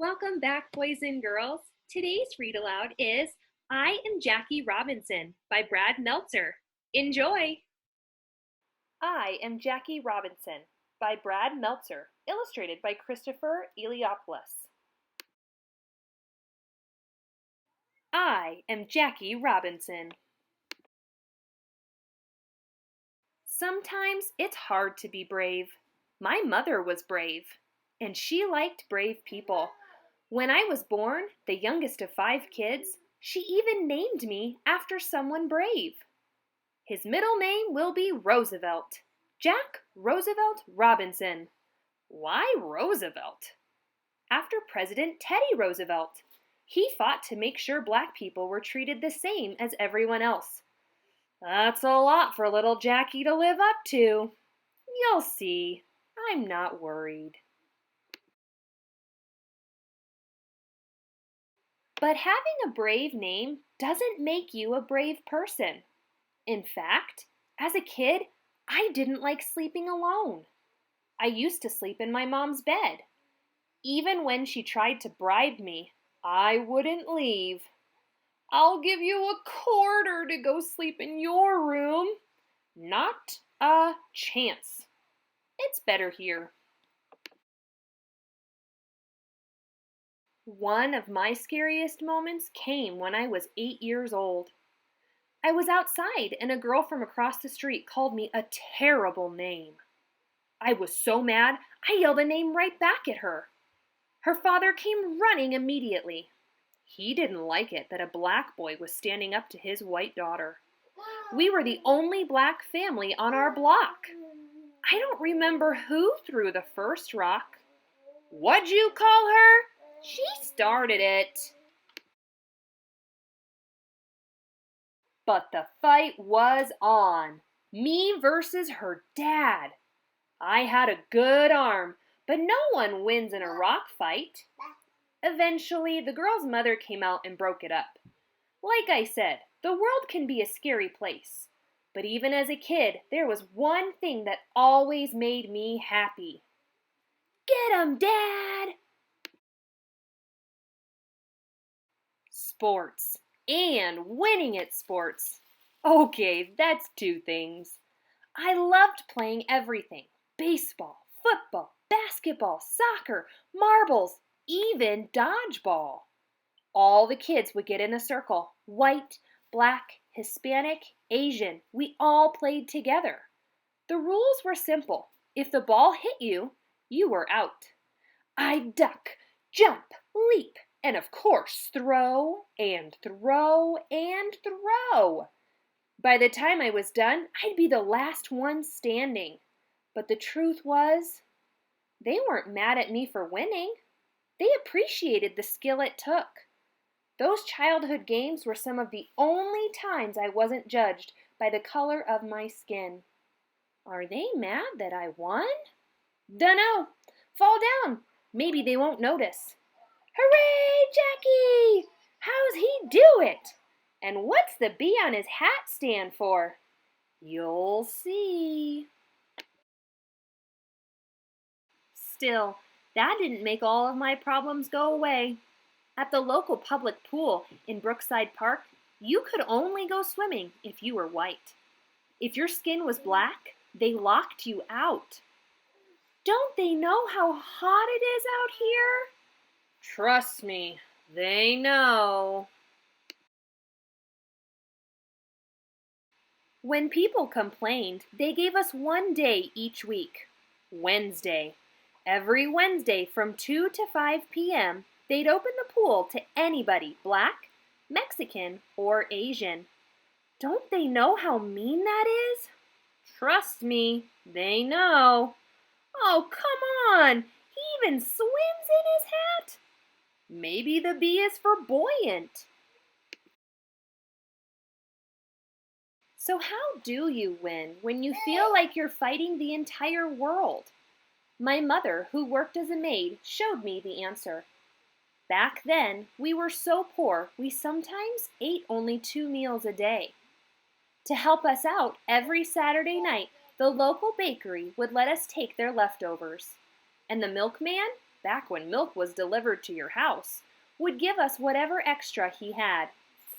Welcome back, boys and girls. Today's read aloud is I Am Jackie Robinson by Brad Meltzer. Enjoy! I Am Jackie Robinson by Brad Meltzer, illustrated by Christopher Eliopoulos. I am Jackie Robinson. Sometimes it's hard to be brave. My mother was brave, and she liked brave people. When I was born, the youngest of 5 kids, she even named me after someone brave. His middle name will be Roosevelt. Jack Roosevelt Robinson. Why Roosevelt? After President Teddy Roosevelt. He fought to make sure black people were treated the same as everyone else. That's a lot for little Jackie to live up to. You'll see. I'm not worried. But having a brave name doesn't make you a brave person. In fact, as a kid, I didn't like sleeping alone. I used to sleep in my mom's bed. Even when she tried to bribe me, I wouldn't leave. I'll give you a quarter to go sleep in your room. Not a chance. It's better here. One of my scariest moments came when I was 8 years old. I was outside and a girl from across the street called me a terrible name. I was so mad, I yelled a name right back at her. Her father came running immediately. He didn't like it that a black boy was standing up to his white daughter. We were the only black family on our block. I don't remember who threw the first rock. What'd you call her? She started it. But the fight was on. Me versus her dad. I had a good arm, but no one wins in a rock fight. Eventually, the girl's mother came out and broke it up. Like I said, the world can be a scary place. But even as a kid, there was one thing that always made me happy. Get 'em, Dad! Sports. And winning at sports. Okay, that's 2 things. I loved playing everything. Baseball, football, basketball, soccer, marbles, even dodgeball. All the kids would get in a circle. White, black, Hispanic, Asian. We all played together. The rules were simple. If the ball hit you, you were out. I'd duck, jump, leap, and of course throw and throw and throw. By the time I was done, I'd be the last one standing. But the truth was, they weren't mad at me for winning. They appreciated the skill it took. Those childhood games were some of the only times I wasn't judged by the color of my skin. Are they mad that I won? Dunno. Fall down. Maybe they won't notice. Hooray, Jackie! How's he do it? And what's the B on his hat stand for? You'll see. Still, that didn't make all of my problems go away. At the local public pool in Brookside Park, you could only go swimming if you were white. If your skin was black, they locked you out. Don't they know how hot it is out here? Trust me, they know. When people complained, they gave us one day each week, Wednesday. Every Wednesday from 2 to 5 p.m., they'd open the pool to anybody, black, Mexican, or Asian. Don't they know how mean that is? Trust me, they know. Oh, come on! He even swims in his hat? Maybe the B is for buoyant. So how do you win when you feel like you're fighting the entire world? My mother, who worked as a maid, showed me the answer. Back then, we were so poor we sometimes ate only 2 meals a day. To help us out, every Saturday night, the local bakery would let us take their leftovers. And the milkman? back when milk was delivered to your house, would give us whatever extra he had.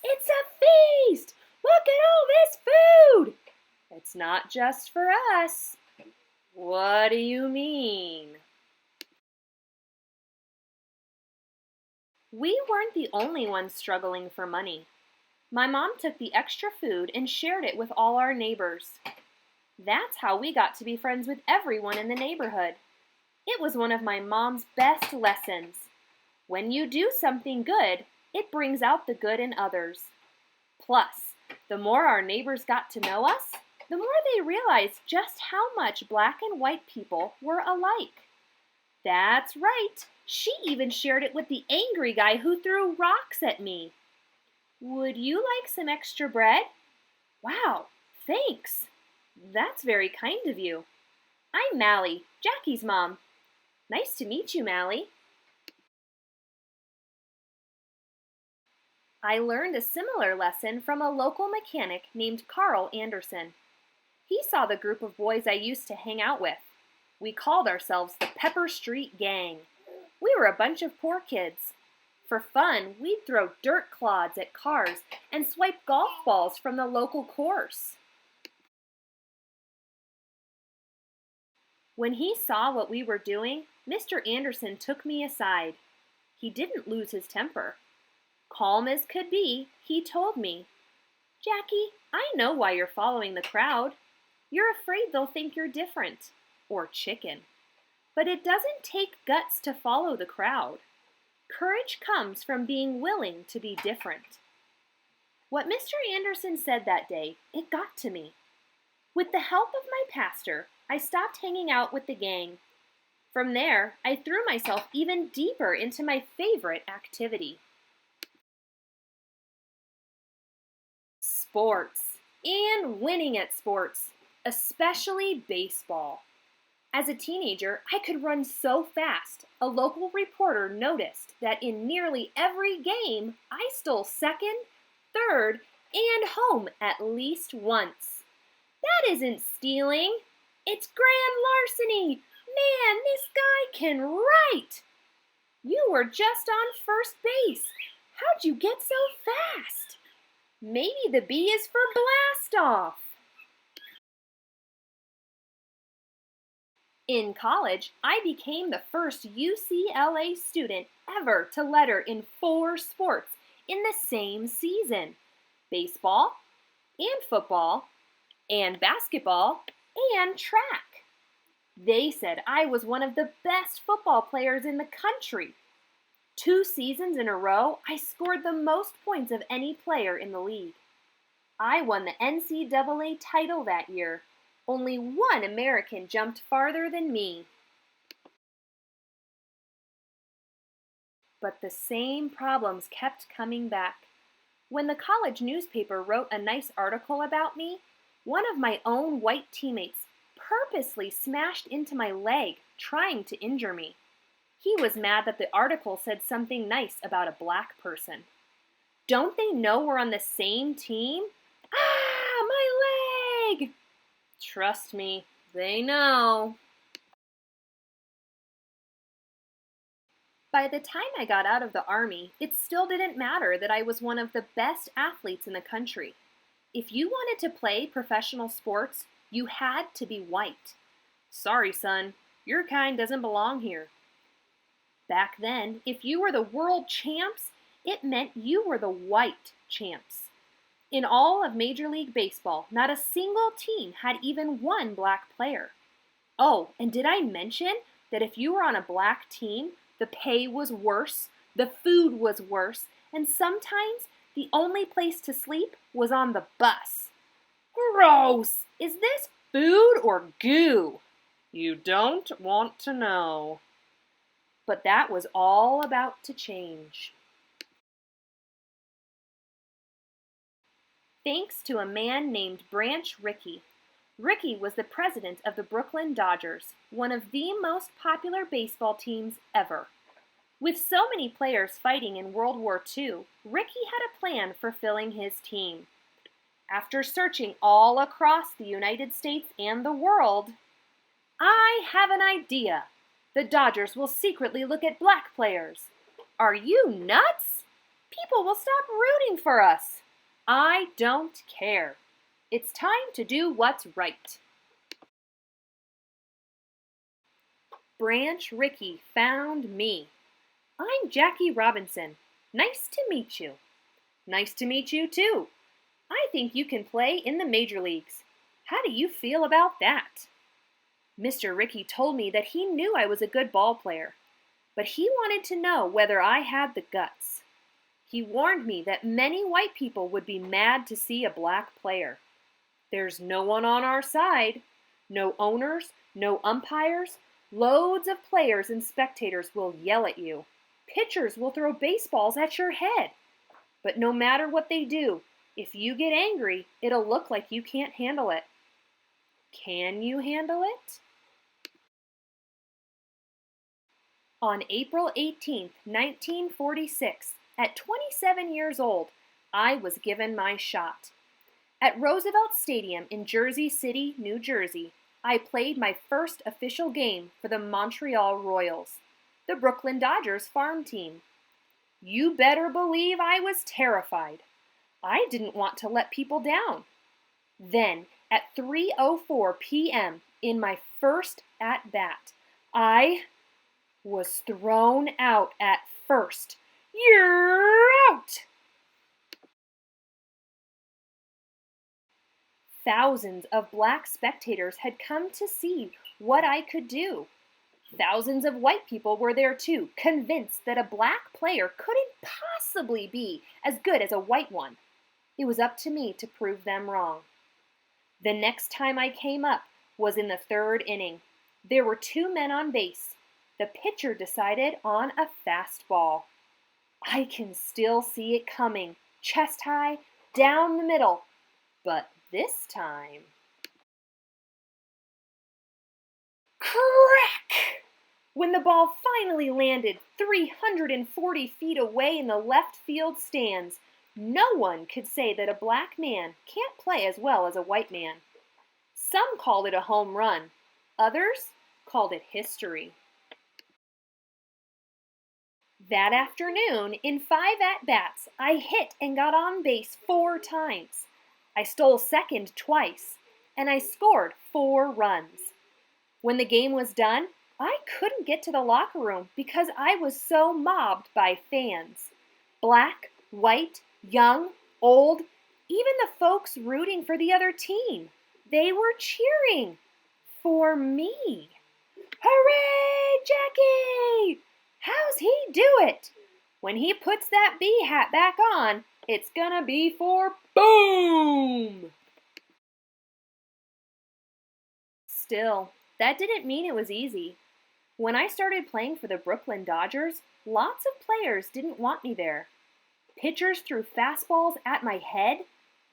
It's a feast! Look at all this food! It's not just for us. What do you mean? We weren't the only ones struggling for money. My mom took the extra food and shared it with all our neighbors. That's how we got to be friends with everyone in the neighborhood. It was one of my mom's best lessons. When you do something good, it brings out the good in others. Plus, the more our neighbors got to know us, the more they realized just how much black and white people were alike. That's right, she even shared it with the angry guy who threw rocks at me. Would you like some extra bread? Wow, thanks. That's very kind of you. I'm Mally, Jackie's mom. Nice to meet you, Mally. I learned a similar lesson from a local mechanic named Carl Anderson. He saw the group of boys I used to hang out with. We called ourselves the Pepper Street Gang. We were a bunch of poor kids. For fun, we'd throw dirt clods at cars and swipe golf balls from the local course. When he saw what we were doing, Mr. Anderson took me aside. He didn't lose his temper. Calm as could be, he told me, "Jackie, I know why you're following the crowd. You're afraid they'll think you're different, or chicken. But it doesn't take guts to follow the crowd. Courage comes from being willing to be different." What Mr. Anderson said that day, it got to me. With the help of my pastor, I stopped hanging out with the gang. From there, I threw myself even deeper into my favorite activity. Sports, and winning at sports, especially baseball. As a teenager, I could run so fast, a local reporter noticed that in nearly every game, I stole second, third, and home at least once. That isn't stealing. It's grand larceny. Man, this guy can write. You were just on first base. How'd you get so fast? Maybe the B is for blast off. In college, I became the first UCLA student ever to letter in 4 sports in the same season: baseball, and football, and basketball, and track. They said I was one of the best football players in the country. 2 seasons in a row, I scored the most points of any player in the league. I won the NCAA title that year. Only one American jumped farther than me. But the same problems kept coming back. When the college newspaper wrote a nice article about me, one of my own white teammates purposely smashed into my leg, trying to injure me. He was mad that the article said something nice about a black person. Don't they know we're on the same team? Ah, my leg! Trust me, they know. By the time I got out of the Army, it still didn't matter that I was one of the best athletes in the country. If you wanted to play professional sports, you had to be white. Sorry, son, your kind doesn't belong here. Back then, if you were the world champs, it meant you were the white champs. In all of Major League Baseball, not a single team had even one black player. Oh, and did I mention that if you were on a black team, the pay was worse, the food was worse, and sometimes the only place to sleep was on the bus? Gross! Is this food or goo? You don't want to know. But that was all about to change. Thanks to a man named Branch Rickey. Rickey was the president of the Brooklyn Dodgers, one of the most popular baseball teams ever. With so many players fighting in World War II, Rickey had a plan for filling his team. After searching all across the United States and the world, "I have an idea. The Dodgers will secretly look at black players. Are you nuts? People will stop rooting for us. I don't care. It's time to do what's right. Branch Rickey found me. I'm Jackie Robinson. Nice to meet you. Nice to meet you, too. I think you can play in the major leagues. How do you feel about that? Mr. Rickey told me that he knew I was a good ball player, but he wanted to know whether I had the guts. He warned me that many white people would be mad to see a black player. There's no one on our side. No owners, no umpires. Loads of players and spectators will yell at you. Pitchers will throw baseballs at your head. But no matter what they do, if you get angry, it'll look like you can't handle it. Can you handle it? On April 18, 1946, at 27 years old, I was given my shot. At Roosevelt Stadium in Jersey City, New Jersey, I played my first official game for the Montreal Royals, the Brooklyn Dodgers farm team. You better believe I was terrified. I didn't want to let people down. Then, at 3:04 p.m., in my first at-bat, I was thrown out at first. You're out! Thousands of black spectators had come to see what I could do. Thousands of white people were there too, convinced that a black player couldn't possibly be as good as a white one. It was up to me to prove them wrong. The next time I came up was in the third inning. There were two men on base. The pitcher decided on a fastball. I can still see it coming, chest high, down the middle. But this time... Crack! When the ball finally landed 340 feet away in the left field stands, no one could say that a black man can't play as well as a white man. Some called it a home run. Others called it history. That afternoon, in 5 at-bats, I hit and got on base 4 times. I stole second twice, and I scored 4 runs. When the game was done, I couldn't get to the locker room because I was so mobbed by fans. Black, white, young, old, even the folks rooting for the other team. They were cheering for me. Hooray, Jackie! How's he do it? When he puts that bee hat back on, it's gonna be for boom! Still, that didn't mean it was easy. When I started playing for the Brooklyn Dodgers, lots of players didn't want me there. Pitchers threw fastballs at my head.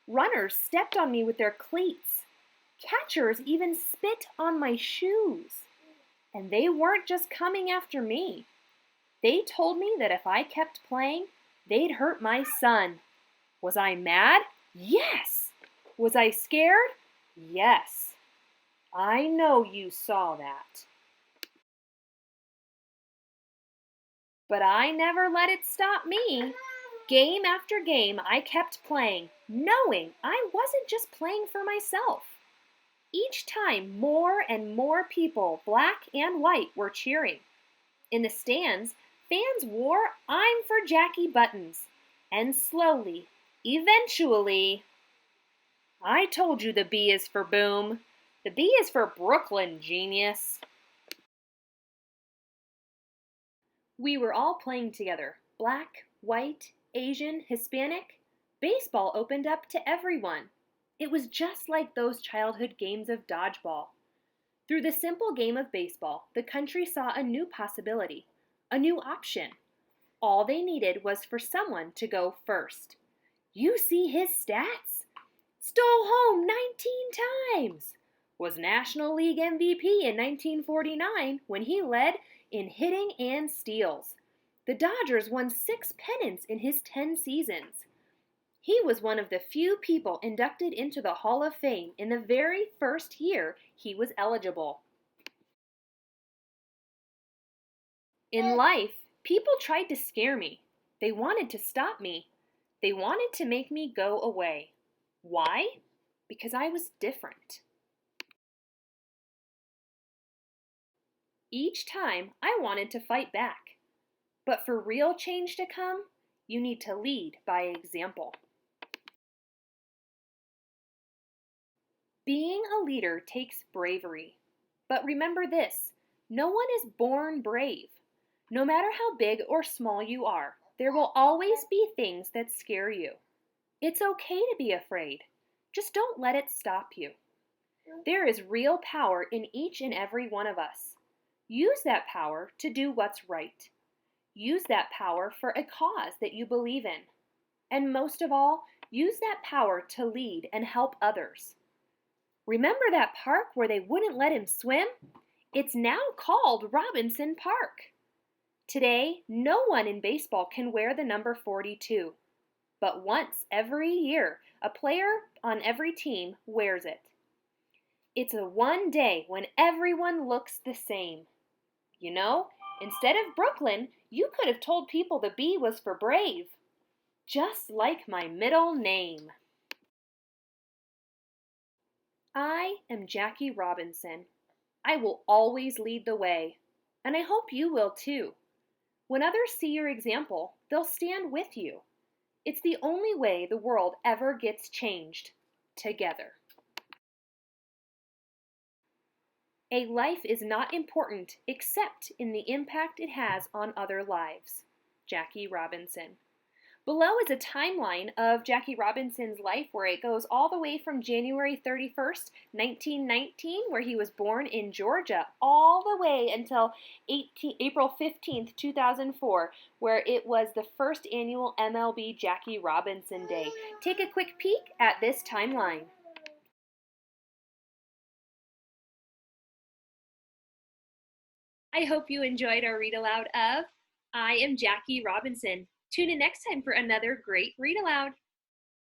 Runners stepped on me with their cleats. Catchers even spit on my shoes. And they weren't just coming after me. They told me that if I kept playing, they'd hurt my son. Was I mad? Yes. Was I scared? Yes. I know you saw that. But I never let it stop me. Game after game, I kept playing, knowing I wasn't just playing for myself. Each time, more and more people, black and white, were cheering. In the stands, fans wore "I'm for Jackie" buttons. And slowly, eventually... I told you the B is for boom. The B is for Brooklyn, genius. We were all playing together. Black, white, Asian, Hispanic. Baseball opened up to everyone. It was just like those childhood games of dodgeball. Through the simple game of baseball, the country saw a new possibility, a new option. All they needed was for someone to go first. You see his stats? Stole home 19 times. Was National League MVP in 1949 when he led in hitting and steals. The Dodgers won 6 pennants in his 10 seasons. He was one of the few people inducted into the Hall of Fame in the very first year he was eligible. In life, people tried to scare me. They wanted to stop me. They wanted to make me go away. Why? Because I was different. Each time I wanted to fight back. But for real change to come, you need to lead by example. Being a leader takes bravery. But remember this, no one is born brave. No matter how big or small you are, there will always be things that scare you. It's okay to be afraid. Just don't let it stop you. There is real power in each and every one of us. Use that power to do what's right. Use that power for a cause that you believe in. And most of all, use that power to lead and help others. Remember that park where they wouldn't let him swim? It's now called Robinson Park. Today, no one in baseball can wear the number 42. But once every year, a player on every team wears it. It's a one day when everyone looks the same. You know, instead of Brooklyn, you could have told people the B was for brave. Just like my middle name. I am Jackie Robinson. I will always lead the way, and I hope you will too. When others see your example, they'll stand with you. It's the only way the world ever gets changed. Together. A life is not important except in the impact it has on other lives. Jackie Robinson. Below is a timeline of Jackie Robinson's life where it goes all the way from January 31st, 1919, where he was born in Georgia, all the way until April 15th, 2004, where it was the first annual MLB Jackie Robinson Day. Take a quick peek at this timeline. I hope you enjoyed our read aloud of I Am Jackie Robinson. Tune in next time for another great read aloud.